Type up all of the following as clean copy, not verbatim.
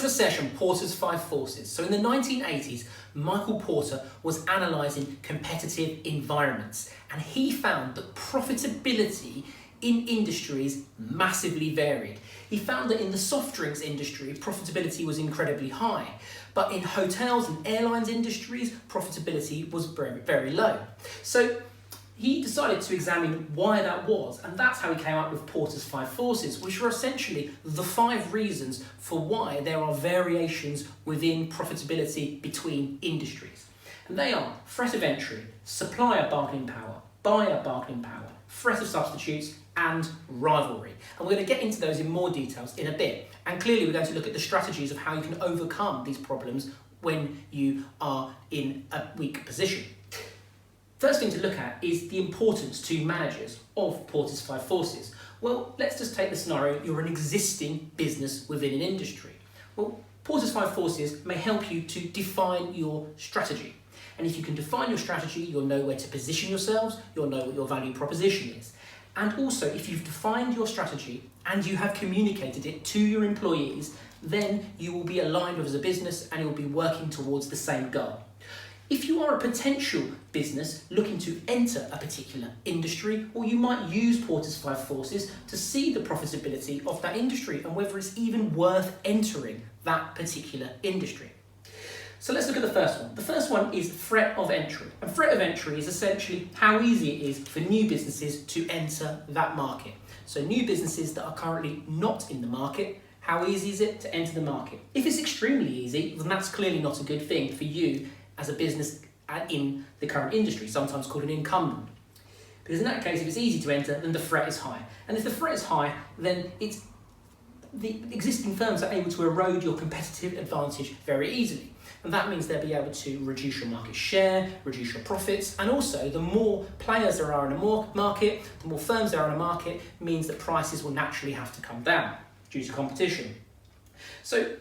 a session, Porter's 5 Forces. So in the 1980s, Michael Porter was analysing competitive environments, and he found that profitability in industries massively varied. He found that in the soft drinks industry, profitability was incredibly high, but in hotels and airlines industries, profitability was very, very low. So he decided to examine why that was, and that's how he came up with Porter's 5 Forces, which are essentially the 5 reasons for why there are variations within profitability between industries. And they are threat of entry, supplier bargaining power, buyer bargaining power, threat of substitutes, and rivalry. And we're going to get into those in more details in a bit. And clearly we're going to look at the strategies of how you can overcome these problems when you are in a weak position. First thing to look at is the importance to managers of Porter's 5 Forces. Well, let's just take the scenario, you're an existing business within an industry. Well, Porter's 5 Forces may help you to define your strategy. And if you can define your strategy, you'll know where to position yourselves, you'll know what your value proposition is. And also, if you've defined your strategy and you have communicated it to your employees, then you will be aligned with as a business and you'll be working towards the same goal. If you are a potential business looking to enter a particular industry, or you might use Porter's 5 Forces to see the profitability of that industry and whether it's even worth entering that particular industry. So let's look at the first one. The first one is threat of entry. And threat of entry is essentially how easy it is for new businesses to enter that market. So new businesses that are currently not in the market, how easy is it to enter the market? If it's extremely easy, then that's clearly not a good thing for you as a business in the current industry, sometimes called an incumbent. Because in that case, if it's easy to enter, then the threat is high. And if the threat is high, then it's the existing firms are able to erode your competitive advantage very easily. And that means they'll be able to reduce your market share, reduce your profits, and also the more players there are in a market, the more firms there are in a market, means that prices will naturally have to come down due to competition. So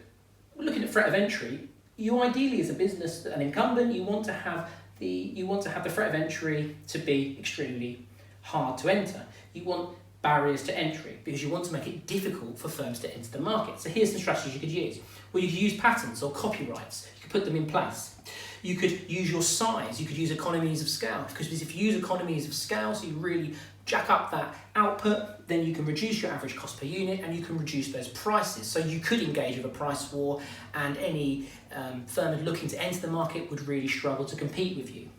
looking at threat of entry, you ideally as a business, an incumbent, you want to have the threat of entry to be extremely hard to enter. You want barriers to entry because you want to make it difficult for firms to enter the market. So here's some strategies you could use. Well, you could use patents or copyrights. You could put them in place. You could use your size. You could use economies of scale, because if you use economies of scale, so you really jack up that output, then you can reduce your average cost per unit and you can reduce those prices. So you could engage with a price war, and any firm looking to enter the market would really struggle to compete with you.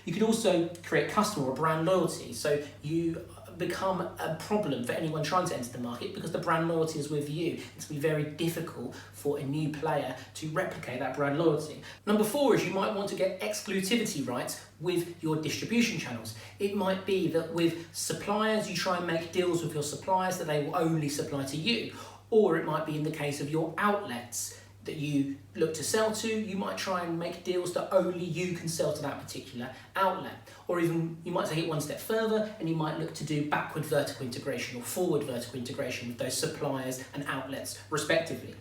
You could also create customer or brand loyalty. So you become a problem for anyone trying to enter the market because the brand loyalty is with you. It's going to be very difficult for a new player to replicate that brand loyalty. Number 4 is you might want to get exclusivity rights with your distribution channels. It might be that with suppliers, you try and make deals with your suppliers that they will only supply to you. Or it might be in the case of your outlets that you look to sell to, you might try and make deals that only you can sell to that particular outlet. Or even you might take it one step further and you might look to do backward vertical integration or forward vertical integration with those suppliers and outlets respectively.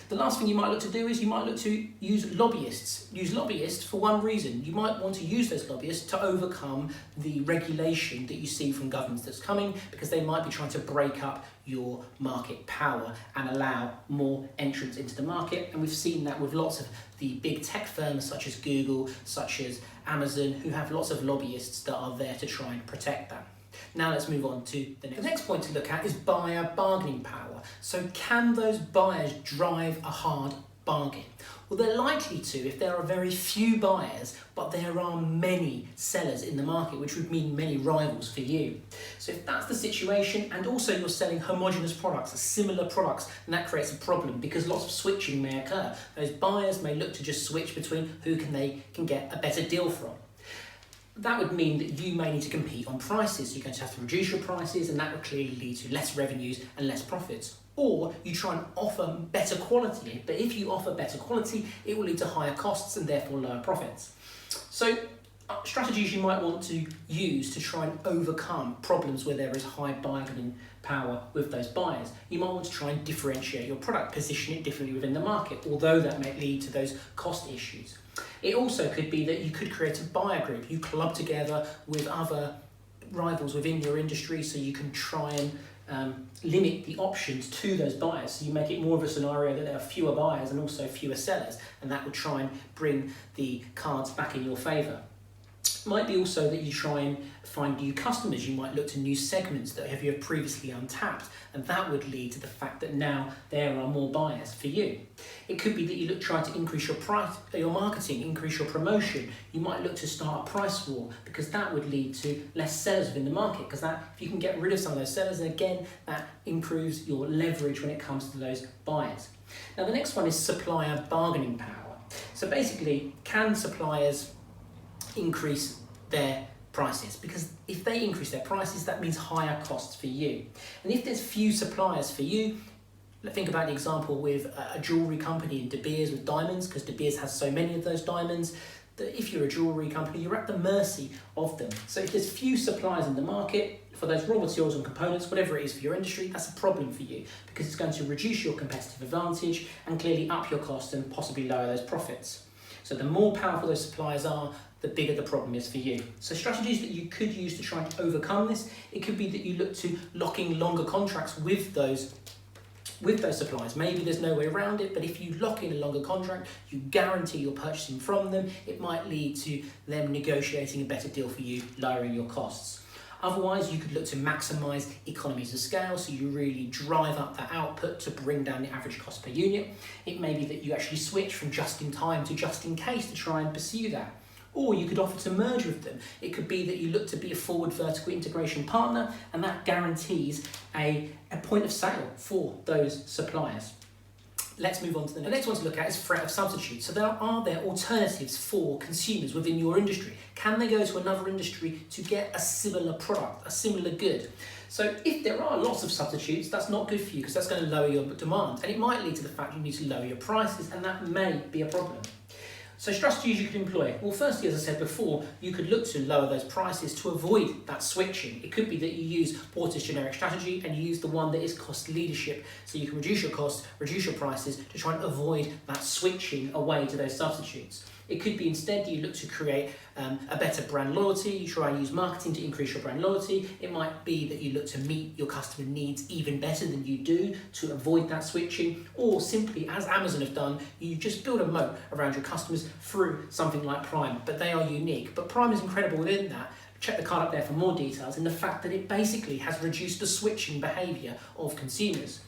The last thing you might look to do is you might look to use lobbyists. Use lobbyists for one reason. You might want to use those lobbyists to overcome the regulation that you see from governments that's coming, because they might be trying to break up your market power and allow more entrants into the market. And we've seen that with lots of the big tech firms such as Google, such as Amazon, who have lots of lobbyists that are there to try and protect that. Now let's move on to the next. The next point to look at is buyer bargaining power. So can those buyers drive a hard bargain? Well, they're likely to if there are very few buyers, but there are many sellers in the market, which would mean many rivals for you. So if that's the situation, and also you're selling homogeneous products, similar products, then that creates a problem because lots of switching may occur. Those buyers may look to just switch between who they can get a better deal from. That would mean that you may need to compete on prices. You're going to have to reduce your prices, and that would clearly lead to less revenues and less profits. Or you try and offer better quality, but if you offer better quality, it will lead to higher costs and therefore lower profits. So strategies you might want to use to try and overcome problems where there is high bargaining power with those buyers. You might want to try and differentiate your product, position it differently within the market, although that may lead to those cost issues. It also could be that you could create a buyer group. You club together with other rivals within your industry so you can try and limit the options to those buyers. So you make it more of a scenario that there are fewer buyers and also fewer sellers, and that would try and bring the cards back in your favour. Might be also that you try and find new customers. You might look to new segments that you have previously untapped, and that would lead to the fact that now there are more buyers for you. It could be that you try to increase your price, your marketing, increase your promotion. You might look to start a price war, because that would lead to less sellers within the market, because that, if you can get rid of some of those sellers, and again, that improves your leverage when it comes to those buyers. Now the next one is supplier bargaining power. So basically, can suppliers increase their prices? Because if they increase their prices, that means higher costs for you. And if there's few suppliers for you, think about the example with a jewellery company in De Beers with diamonds, because De Beers has so many of those diamonds that if you're a jewellery company, you're at the mercy of them. So if there's few suppliers in the market for those raw materials and components, whatever it is for your industry, that's a problem for you, because it's going to reduce your competitive advantage and clearly up your cost and possibly lower those profits. So the more powerful those suppliers are, the bigger the problem is for you. So strategies that you could use to try and overcome this, it could be that you look to locking longer contracts with those suppliers. Maybe there's no way around it, but if you lock in a longer contract, you guarantee you're purchasing from them, it might lead to them negotiating a better deal for you, lowering your costs. Otherwise, you could look to maximise economies of scale, so you really drive up that output to bring down the average cost per unit. It may be that you actually switch from just in time to just in case to try and pursue that. Or you could offer to merge with them. It could be that you look to be a forward vertical integration partner, and that guarantees a point of sale for those suppliers. Let's move on to the next one to look at is threat of substitute. So are there alternatives for consumers within your industry? Can they go to another industry to get a similar product, a similar good? So if there are lots of substitutes, that's not good for you, because that's going to lower your demand, and it might lead to the fact you need to lower your prices, and that may be a problem. So strategies you could employ. Well, firstly, as I said before, you could look to lower those prices to avoid that switching. It could be that you use Porter's generic strategy and you use the one that is cost leadership, so you can reduce your costs, reduce your prices to try and avoid that switching away to those substitutes. It could be instead that you look to create a better brand loyalty. You try and use marketing to increase your brand loyalty. It might be that you look to meet your customer needs even better than you do to avoid that switching, or simply, as Amazon have done, you just build a moat around your customers through something like Prime, but they are unique. But Prime is incredible within that. Check the card up there for more details, in the fact that it basically has reduced the switching behaviour of consumers.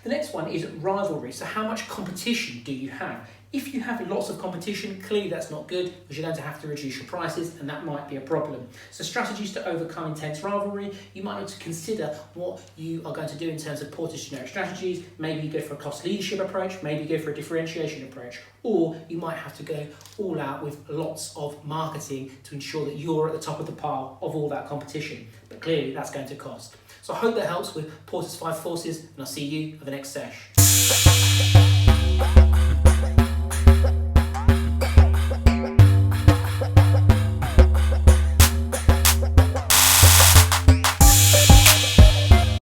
The next one is rivalry. So how much competition do you have? If you have lots of competition, clearly that's not good, because you're going to have to reduce your prices, and that might be a problem. So strategies to overcome intense rivalry, you might want to consider what you are going to do in terms of Porter's generic strategies. Maybe you go for a cost leadership approach, maybe you go for a differentiation approach, or you might have to go all out with lots of marketing to ensure that you're at the top of the pile of all that competition. But clearly that's going to cost. So I hope that helps with Porter's 5 forces, and I'll see you at the next sesh.